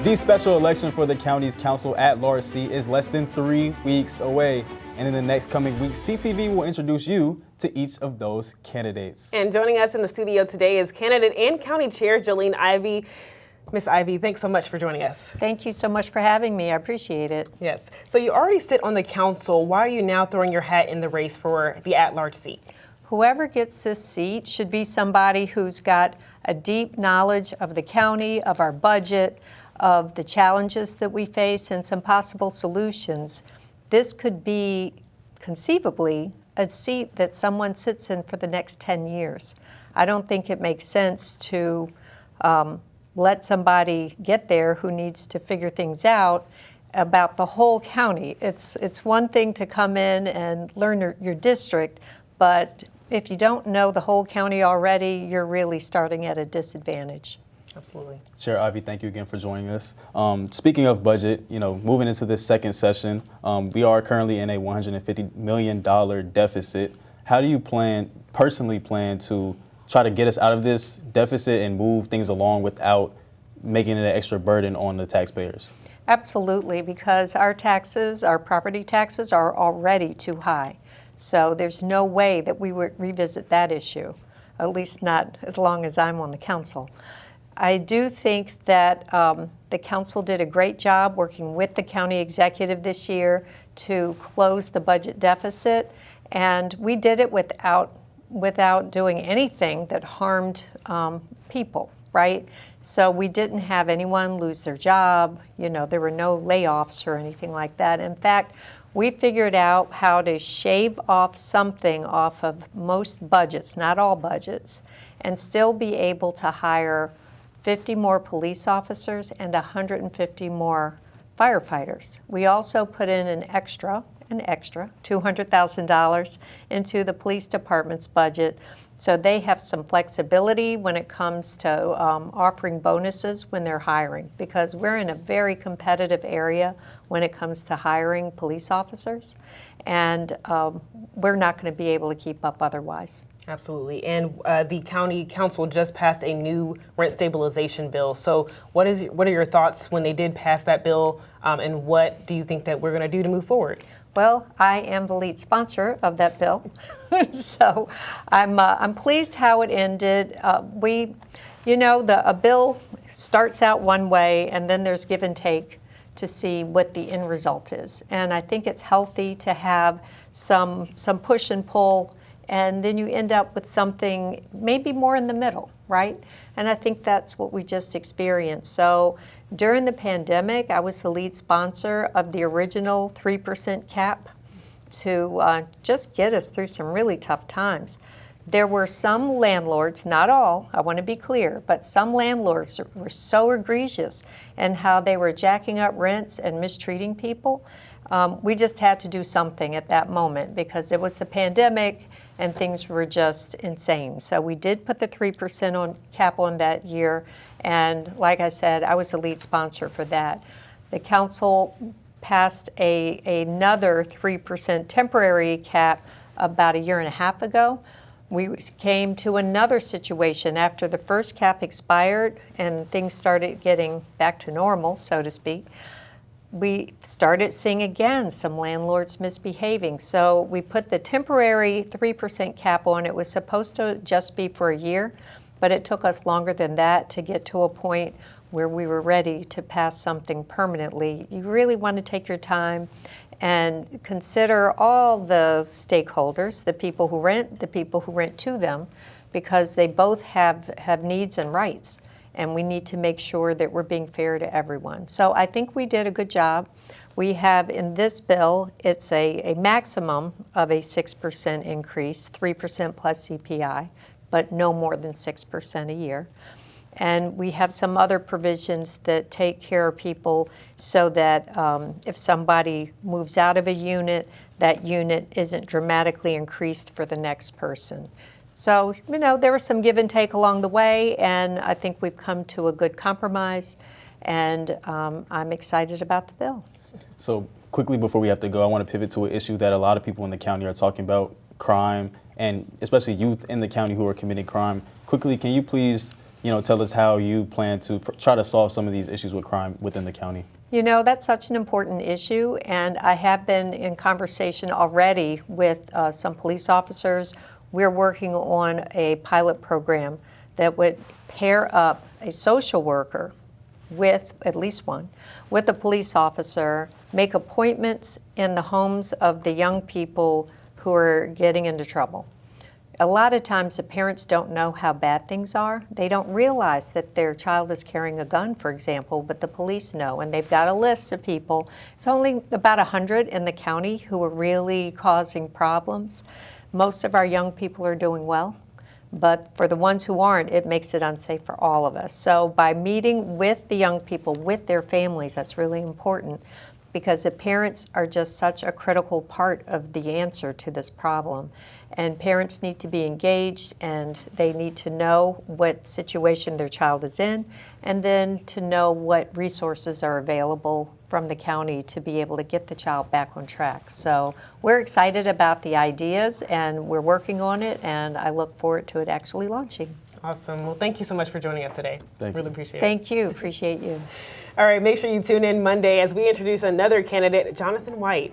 The special election for the county's council at-large seat is less than 3 weeks away. And in the next coming weeks, CTV will introduce you to each of those candidates. And joining us in the studio today is candidate and county chair Jolene Ivey. Ms. Ivey, thanks so much for joining us. Thank you so much for having me. I appreciate it. Yes. So you already sit on the council. Why are you now throwing your hat in the race for the at-large seat? Whoever gets this seat should be somebody who's got a deep knowledge of the county, of our budget, of the challenges that we face, and some possible solutions. This could be conceivably a seat that someone sits in for the next 10 years. I don't think it makes sense to let somebody get there who needs to figure things out about the whole county. It's one thing to come in and learn your district, but if you don't know the whole county already, you're really starting at a disadvantage. Absolutely. Chair Ivey, thank you again for joining us. Speaking of budget, moving into this second session, we are currently in a $150 million deficit. How do you personally plan to try to get us out of this deficit and move things along without making it an extra burden on the taxpayers? Absolutely, because our taxes, our property taxes, are already too high. So there's no way that we would revisit that issue, at least not as long as I'm on the council. I do think that the council did a great job working with the county executive this year to close the budget deficit, and we did it without doing anything that harmed people, right? So we didn't have anyone lose their job. There were no layoffs or anything like that. In fact, we figured out how to shave off something off of most budgets, not all budgets, and still be able to hire 50 more police officers and 150 more firefighters. We also put in an extra $200,000 into the police department's budget, so they have some flexibility when it comes to offering bonuses when they're hiring, because we're in a very competitive area when it comes to hiring police officers, and we're not going to be able to keep up otherwise. Absolutely. And the county council just passed a new rent stabilization bill. So what are your thoughts when they did pass that bill, and what do you think that we're going to do to move forward? Well, I am the lead sponsor of that bill, so I'm pleased how it ended. A bill starts out one way, and then there's give and take to see what the end result is. And I think it's healthy to have some push and pull, and then you end up with something maybe more in the middle, right? And I think that's what we just experienced. So during the pandemic, I was the lead sponsor of the original 3% cap to just get us through some really tough times. There were some landlords, not all, I want to be clear, but some landlords were so egregious in how they were jacking up rents and mistreating people. We just had to do something at that moment because it was the pandemic and things were just insane. So we did put the 3% cap on that year. And like I said, I was the lead sponsor for that. The council passed another 3% temporary cap about a year and a half ago. We came to another situation after the first cap expired and things started getting back to normal, so to speak. We started seeing again some landlords misbehaving. So we put the temporary 3% cap on. It was supposed to just be for a year, but it took us longer than that to get to a point where we were ready to pass something permanently. You really want to take your time and consider all the stakeholders, the people who rent to them, because they both have needs and rights. And we need to make sure that we're being fair to everyone. So I think we did a good job. We have in this bill, it's a maximum of a 6% increase, 3% plus CPI, but no more than 6% a year. And we have some other provisions that take care of people so that if somebody moves out of a unit, that unit isn't dramatically increased for the next person. So, there was some give and take along the way, and I think we've come to a good compromise, and I'm excited about the bill. So quickly before we have to go, I want to pivot to an issue that a lot of people in the county are talking about, crime, and especially youth in the county who are committing crime. Quickly, can you please tell us how you plan to try to solve some of these issues with crime within the county. You know, that's such an important issue, and I have been in conversation already with some police officers. We're working on a pilot program that would pair up a social worker with, at least one, with a police officer, make appointments in the homes of the young people who are getting into trouble. A lot of times the parents don't know how bad things are. They don't realize that their child is carrying a gun, for example, but the police know, and they've got a list of people. It's only about 100 in the county who are really causing problems. Most of our young people are doing well, but for the ones who aren't, it makes it unsafe for all of us. So by meeting with the young people, with their families, that's really important, because the parents are just such a critical part of the answer to this problem. And parents need to be engaged, and they need to know what situation their child is in, and then to know what resources are available from the county to be able to get the child back on track. So we're excited about the ideas, and we're working on it, and I look forward to it actually launching. Awesome. Well, thank you so much for joining us today. Thank you. Really appreciate it. Thank you. Appreciate you. All right, make sure you tune in Monday as we introduce another candidate, Jonathan White.